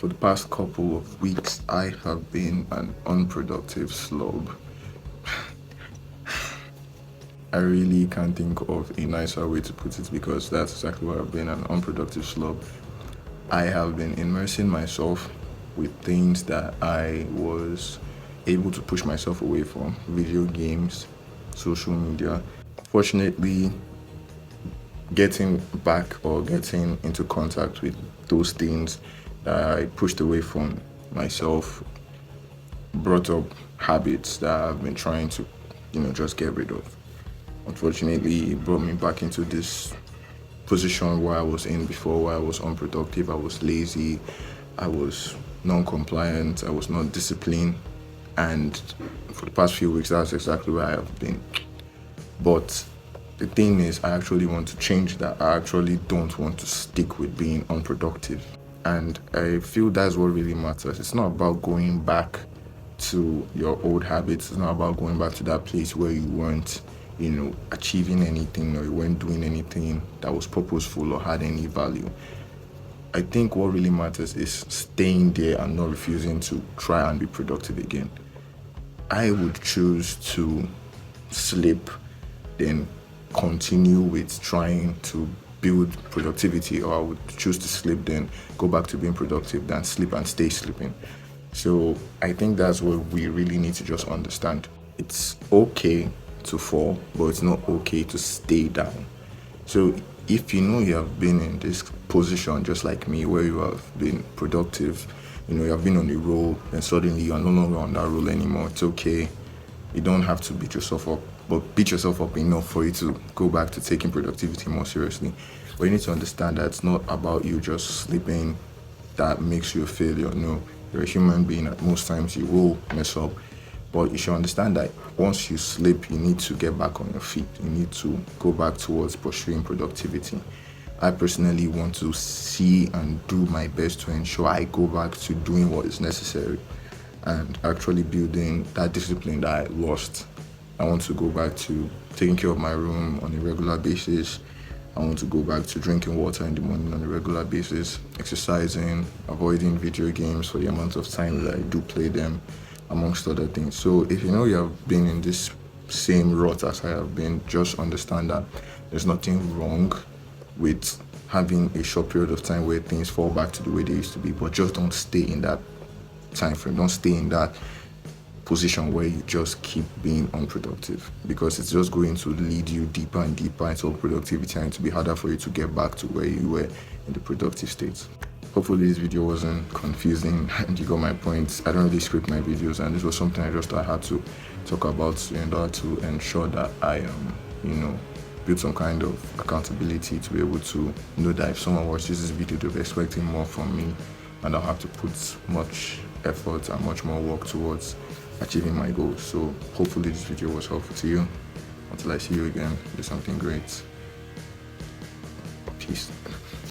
For the past couple of weeks, I have been an unproductive slob. I really can't think of a nicer way to put it because that's exactly what I've been, an unproductive slob. I have been immersing myself with things that I was able to push myself away from: video games, social media. Fortunately, getting back or getting into contact with those things that I pushed away from myself brought up habits that I've been trying to, just get rid of. Unfortunately, it brought me back into this position where I was in before, where I was unproductive, I was lazy, I was non-compliant, I was not disciplined, and for the past few weeks, that's exactly where I have been. But the thing is, I actually want to change that. I actually don't want to stick with being unproductive. And I feel that's what really matters. It's not about going back to your old habits. It's not about going back to that place where you weren't, achieving anything, or you weren't doing anything that was purposeful or had any value. I think what really matters is staying there and not refusing to try and be productive again. I would choose to sleep, then continue with trying to build productivity, or I would choose to sleep, then go back to being productive, than sleep and stay sleeping. So I think that's what we really need to just understand. It's okay to fall, but it's not okay to stay down. So if you know you have been in this position just like me, where you have been productive, you have been on a roll, and suddenly you are no longer on that roll anymore, it's okay. You don't have to beat yourself up, but beat yourself up enough for you to go back to taking productivity more seriously. But you need to understand that it's not about you just sleeping that makes you a failure. No, you're a human being. At most times you will mess up, but you should understand that once you sleep, you need to get back on your feet. You need to go back towards pursuing productivity. I personally want to see and do my best to ensure I go back to doing what is necessary and actually building that discipline that I lost. I want to go back to taking care of my room on a regular basis. I want to go back to drinking water in the morning on a regular basis, exercising, avoiding video games for the amount of time that I do play them, amongst other things. So if you know you have been in this same rut as I have been, just understand that there's nothing wrong with having a short period of time where things fall back to the way they used to be, but just don't stay in that time frame. Don't stay in that position where you just keep being unproductive, because it's just going to lead you deeper and deeper into productivity, and to be harder for you to get back to where you were in the productive state. Hopefully this video wasn't confusing and you got my points. I don't really script my videos, and this was something I just thought I had to talk about in order to ensure that I build some kind of accountability, to be able to know that if someone watches this video, they'll be expecting more from me, and I'll have to put much effort and much more work towards achieving my goals. So hopefully this video was helpful to you. Until I see you again, do something great. Peace.